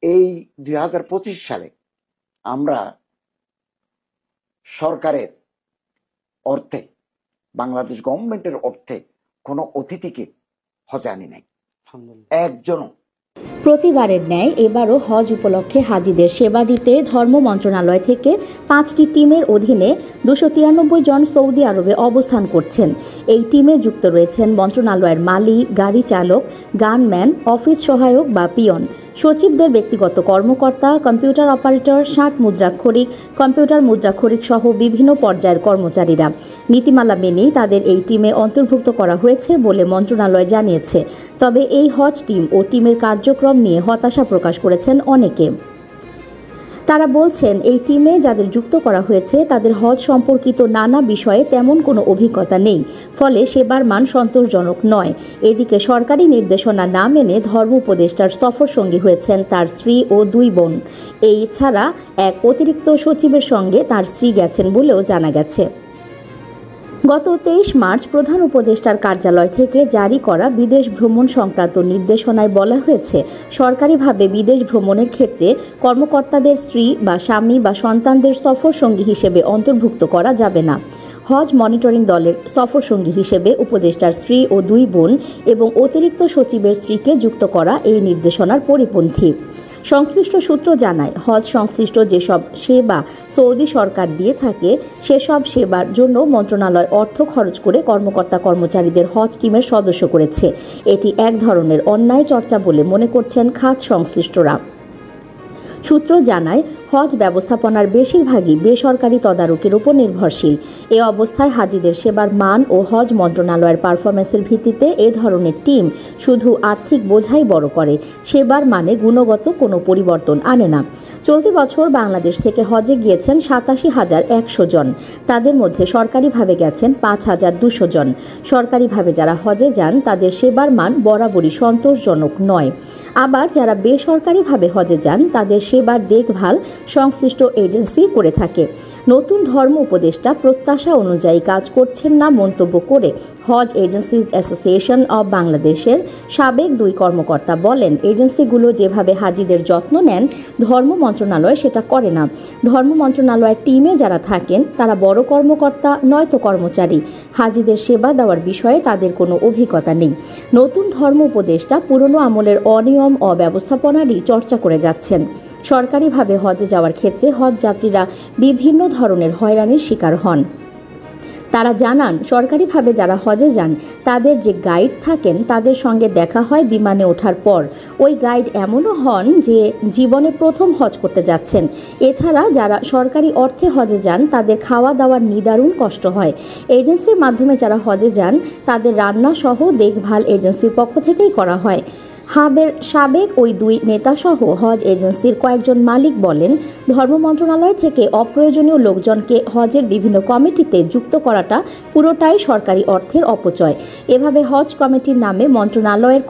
এই 2025 সালে আমরা সরকারের অর্থে, বাংলাদেশ গভর্নমেন্টের অর্থে কোনো অতিথিকে হজে আনি নাই, একজনও। প্রতিবারের ন্যায় এবারও হজ উপলক্ষে হাজিদের সেবা দিতে ধর্ম মন্ত্রণালয় থেকে 5টি টিমের অধীনে 293 জন সৌদি আরবে অবস্থান করছেন। এই টিমে যুক্ত রয়েছেন মন্ত্রণালয়ের মালি, গাড়ি চালক, গানম্যান, অফিস সহায়ক বা পিয়ন, সচিবদের ব্যক্তিগত কর্মকর্তা, কম্পিউটার অপারেটর, 60 মুদ্রাক্ষরিক, কম্পিউটার মুদ্রাক্ষরিক সহ বিভিন্ন পর্যায়ের কর্মচারীরা। নীতিমালা মেনেই তাদের এই টিমে অন্তর্ভুক্ত করা হয়েছে বলে মন্ত্রণালয় জানিয়েছে। তবে এই হজ টিম ও টিমের কার্যক্রম নিয়ে হতাশা প্রকাশ করেছেন অনেকে। তারা বলছেন, এই টিমে যাদের যুক্ত করা হয়েছে তাদের হজ সম্পর্কিত নানা বিষয়ে তেমন কোনো অভিজ্ঞতা নেই, ফলে সেবার মান সন্তোষজনক নয়। এদিকে সরকারি নির্দেশনা না মেনে ধর্ম উপদেষ্টার সফর সঙ্গী হয়েছেন তার স্ত্রী ও 2 বোন। এই ছাড়া এক অতিরিক্ত সচিবের সঙ্গে তার স্ত্রী গেছেন বলেও জানা গেছে। গত 23 মার্চ প্রধান উপদেষ্টার কার্যালয় থেকে জারি করা বিদেশ ভ্রমণ সংক্রান্ত নির্দেশনায় বলা হয়েছে, সরকারিভাবে বিদেশ ভ্রমণের ক্ষেত্রে কর্মকর্তাদের স্ত্রী বা স্বামী বা সন্তানদের সফর সঙ্গী হিসেবে অন্তর্ভুক্ত করা যাবে না। হজ মনিটরিং দলের সফর সঙ্গী হিসেবে উপদেষ্টার স্ত্রী ও 2 বোন এবং অতিরিক্ত সচিবের স্ত্রীকে যুক্ত করা এই নির্দেশনার পরিপন্থী। সংশ্লিষ্ট সূত্র জানায়, হজ সংশ্লিষ্ট যেসব সেবা সৌদি সরকার দিয়ে থাকে সেসব সেবার জন্য মন্ত্রণালয় অর্থ খরচ করে কর্মকর্তা কর্মচারীদের হজ টিমের সদস্য করেছে। এটি এক ধরনের অন্যায় চর্চা বলে মনে করছেন খাত সংশ্লিষ্টরা। সূত্র জানায়, হজ ব্যবস্থাপনার বেশিরভাগই বেসরকারি তদারকির উপর নির্ভরশীল। এ অবস্থায় হাজিদের সেবার মান ও হজ মন্ত্রণালয়ের পারফরমেন্সের ভিত্তিতে এ ধরনের টিম শুধু আর্থিক বোঝাই বড় করে, সেবার মানে গুণগত কোনো পরিবর্তন আনে না। চলতি বছর বাংলাদেশ থেকে হজে গিয়েছেন 87,100 জন। তাদের মধ্যে সরকারিভাবে গেছেন 5,200 জন। সরকারিভাবে যারা হজে যান তাদের সেবার মান বরাবরই সন্তোষজনক নয়। আবার যারা বেসরকারিভাবে হজে যান তাদের সেবার দেখভাল সংশ্লিষ্ট এজেন্সি করে থাকে। নতুন ধর্ম উপদেষ্টা প্রত্যাশা অনুযায়ী কাজ করছেন না মন্তব্য করে হজ এজেন্সিজ অ্যাসোসিয়েশন অব বাংলাদেশের সাবেক 2 কর্মকর্তা বলেন, এজেন্সিগুলো যেভাবে হাজিদের যত্ন নেন ধর্ম মন্ত্রণালয় সেটা করে না। ধর্ম মন্ত্রণালয়ের টিমে যারা থাকেন তারা বড় কর্মকর্তা নয়তো কর্মচারী। হাজিদের সেবা দেওয়ার বিষয়ে তাদের কোনো অভিজ্ঞতা নেই। নতুন ধর্ম উপদেষ্টা পুরনো আমলের অনিয়ম অব্যবস্থাপনারই চর্চা করে যাচ্ছেন। সরকারিভাবে হজে যাওয়ার ক্ষেত্রে হজ যাত্রীরা বিভিন্ন ধরনের হয়রানির শিকার হন। তারা জানান, সরকারিভাবে যারা হজে যান তাদের যে গাইড থাকেন তাদের সঙ্গে দেখা হয় বিমানে ওঠার পর। ওই গাইড এমনও হন যে জীবনে প্রথম হজ করতে যাচ্ছেন। এছাড়া যারা সরকারি অর্থে হজে যান তাদের খাওয়া দাওয়ার নিদারুণ কষ্ট হয়। এজেন্সির মাধ্যমে যারা হজে যান তাদের রান্না সহ দেখভাল এজেন্সির পক্ষ থেকেই করা হয়। হাবের সাবেক ওই 2 নেতাসহ হজ এজেন্সির কয়েকজন মালিক বলেন, ধর্ম মন্ত্রণালয় থেকে অপ্রয়োজনীয় লোকজনকে হজের বিভিন্ন কমিটিতে যুক্ত করাটা পুরোটাই সরকারি অর্থের অপচয়। এভাবে হজ কমিটির নামে মন্ত্রণালয়ের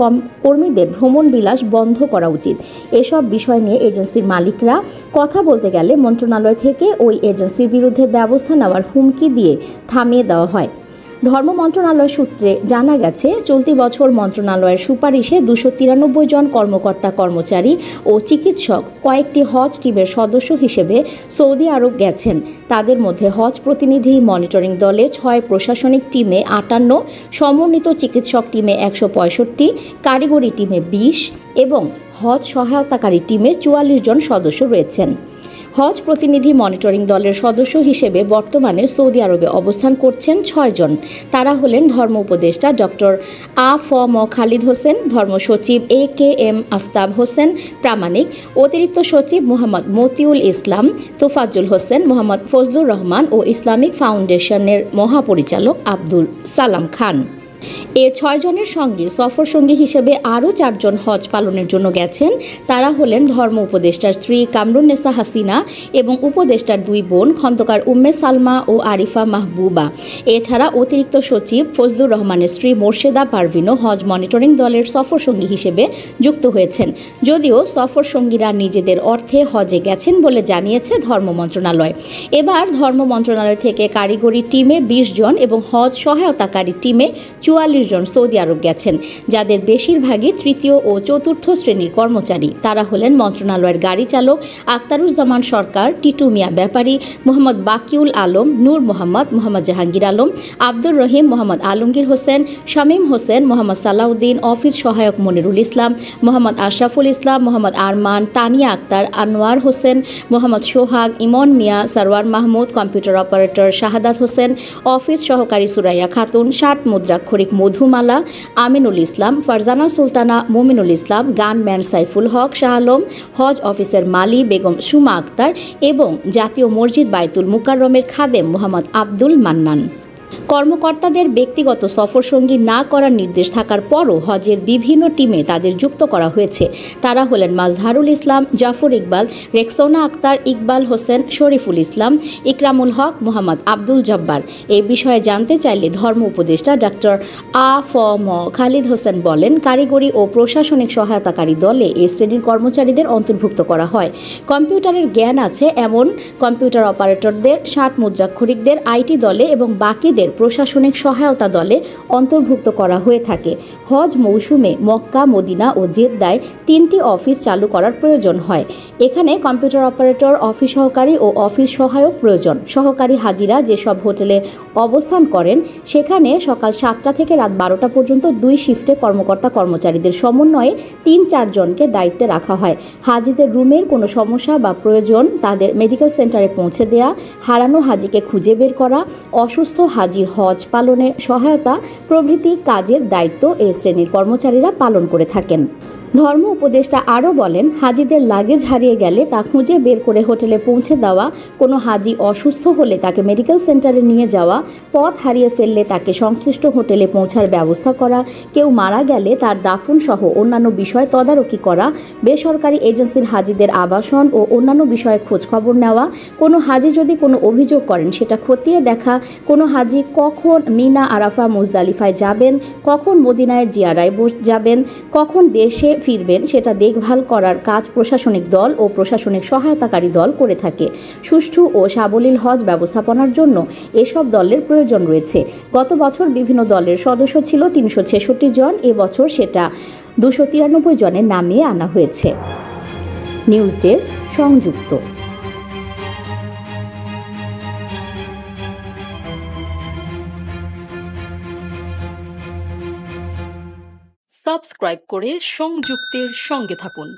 কর্মীদের ভ্রমণ বিলাস বন্ধ করা উচিত। এসব বিষয় নিয়ে এজেন্সির মালিকরা কথা বলতে গেলে মন্ত্রণালয় থেকে ওই এজেন্সির বিরুদ্ধে ব্যবস্থা নেওয়ার হুমকি দিয়ে থামিয়ে দেওয়া হয়। ধর্ম মন্ত্রণালয় সূত্রে জানা গেছে, চলতি বছর মন্ত্রণালয়ের সুপারিশে 293 জন কর্মকর্তা কর্মচারী ও চিকিৎসক কয়েকটি হজ টিমের সদস্য হিসেবে সৌদি আরব গেছেন। তাদের মধ্যে হজ প্রতিনিধি মনিটরিং দলে 6, প্রশাসনিক টিমে 58, সমন্বিত চিকিৎসক টিমে 165, কারিগরি টিমে 20 এবং হজ সহায়তাকারী টিমে 44 জন সদস্য রয়েছেন। হজ প্রতিনিধি মনিটরিং দলের সদস্য হিসেবে বর্তমানে সৌদি আরবে অবস্থান করছেন 6 জন। তারা হলেন ধর্ম উপদেষ্টা ডক্টর আ.ফ.ম. খালিদ হোসেন, ধর্ম সচিব এ.কে.এম. আফতাব হোসেন প্রামাণিক, অতিরিক্ত সচিব মোহাম্মদ মতিউল ইসলাম, তোফাজ্জল হোসেন, মোহাম্মদ ফজলুর রহমান ও ইসলামিক ফাউন্ডেশনের মহাপরিচালক আব্দুল সালাম খান। এ 6 জনের সঙ্গে সফর সঙ্গী হিসেবে আরও 4 জন হজ পালনের জন্য গেছেন। তারা হলেন ধর্ম উপদেষ্টার স্ত্রী কামরুন্নেসা হাসিনা এবং উপদেষ্টার 2 বোন খন্দকার উম্মে সালমা ও আরিফা মাহবুবা। এছাড়া অতিরিক্ত সচিব ফজলুর রহমানের স্ত্রী মোর্শেদা পারভিনও হজ মনিটরিং দলের সফর সঙ্গী হিসেবে যুক্ত হয়েছেন। যদিও সফর সঙ্গীরা নিজেদের অর্থে হজে গেছেন বলে জানিয়েছে ধর্ম মন্ত্রণালয়। এবার ধর্ম মন্ত্রণালয় থেকে কারিগরি টিমে 20 জন এবং হজ সহায়তাকারী টিমে 44 জন সৌদি আরব গেছেন, যাদের বেশিরভাগই তৃতীয় ও চতুর্থ শ্রেণীর কর্মচারী। তারা হলেন মন্ত্রণালয়ের গাড়ি চালক আখতারুজ্জামান সরকার, টিটু মিয়া ব্যাপারী, মোহাম্মদ বাকিউল আলম, নূর মোহাম্মদ, মোহাম্মদ জাহাঙ্গীর আলম, আব্দুর রহিম, মোহাম্মদ আলমগীর হোসেন, শামীম হোসেন, মোহাম্মদ সালাউদ্দিন, অফিস সহায়ক মনিরুল ইসলাম, মোহাম্মদ আশরাফুল ইসলাম, মোহাম্মদ আরমান, তানিয়া আক্তার, আনোয়ার হোসেন, মোহাম্মদ সোহাগ, ইমন মিয়া, Sarwar Mahmud, computer operator Shahadat Hossain, office সহকারী সুরাইয়া খাতুন, 60 মুদ্রাক্ষরিক মধুমালা, আমিনুল ইসলাম, ফারজানা সুলতানা, মুমিনুল ইসলাম, গানম্যান সাইফুল হক শাহ আলম, হজ অফিসের মালি বেগম সুমা আক্তার এবং জাতীয় মসজিদ বাইতুল মুকাররমের খাদেম মোহাম্মদ আব্দুল মান্নান। কর্মকর্তাদের ব্যক্তিগত সফরসঙ্গী না করার নির্দেশ থাকার পরও হজের বিভিন্ন টিমে তাদের যুক্ত করা হয়েছে। তারা হলেন মাজহারুল ইসলাম, জাফর ইকবাল, রেক্সোনা আক্তার, ইকবাল হোসেন, শরীফুল ইসলাম, ইকরামুল হক, মোহাম্মদ আব্দুল জব্বার। এই বিষয়ে জানতে চাইলে ধর্ম উপদেষ্টা ডক্টর আ.ফ.ম. খালিদ হোসেন বলেন, কারিগরি ও প্রশাসনিক সহায়তাকারী দলে এই শ্রেণীর কর্মচারীদের অন্তর্ভুক্ত করা হয়। কম্পিউটারের জ্ঞান আছে এমন কম্পিউটার অপারেটরদের, 60 মুদ্রাক্ষরিকদের আইটি দলে এবং বাকিদের প্রশাসনিক সহায়তা দলে অন্তর্ভুক্ত করা হয়ে থাকে। হজ মৌসুমে মক্কা, মদিনা ও জেদ্দায় 3টি অফিস চালু করার প্রয়োজন হয়। এখানে কম্পিউটার অপারেটর, অফিস সহকারী ও অফিস সহায়ক প্রয়োজন। সহকারী হাজিরা যেসব হোটেলে অবস্থান করেন সেখানে সকাল 7টা থেকে রাত 12টা পর্যন্ত 2 শিফটে কর্মকর্তা কর্মচারীদের সমন্বয়ে 3-4 জনকে দায়িত্বে রাখা হয়। হাজিদের রুমের কোনো সমস্যা বা প্রয়োজন তাদের মেডিকেল সেন্টারে পৌঁছে দেয়া, হারানো হাজিকে খুঁজে বের করা, অসুস্থ হাজির হজ পালনে সহায়তা প্রভৃতি কাজের দায়িত্ব এই শ্রেণীর কর্মচারীরা পালন করে থাকেন। ধর্ম উপদেষ্টা আরও বলেন, হাজিদের লাগেজ হারিয়ে গেলে তা খুঁজে বের করে হোটেলে পৌঁছে দেওয়া, কোনো হাজি অসুস্থ হলে তাকে মেডিকেল সেন্টারে নিয়ে যাওয়া, পথ হারিয়ে ফেললে তাকে সংশ্লিষ্ট হোটেলে পৌঁছার ব্যবস্থা করা, কেউ মারা গেলে তার দাফন সহ অন্যান্য বিষয় তদারকি করা, বেসরকারি এজেন্সির হাজিদের আবাসন ও অন্যান্য বিষয়ে খোঁজখবর নেওয়া, কোনো হাজি যদি কোনো অভিযোগ করেন সেটা খতিয়ে দেখা, কোনো হাজি কখন মিনা, আরাফা, মুজদালিফায় যাবেন, কখন মদিনায় জিয়ারায় যাবেন, কখন দেশে ফিরবেন সেটা দেখভাল করার কাজ প্রশাসনিক দল ও প্রশাসনিক সহায়তাকারী দল করে থাকে। সুষ্ঠু ও সাবলীল হজ ব্যবস্থাপনার জন্য এসব দলের প্রয়োজন রয়েছে। গত বছর বিভিন্ন দলের সদস্য ছিল 366 জন, এবছর সেটা 293 জনের নামিয়ে আনা হয়েছে। নিউজ ডেস্ক, সংযুক্ত। সাবস্ক্রাইব করে সংযুক্তের সঙ্গে থাকুন।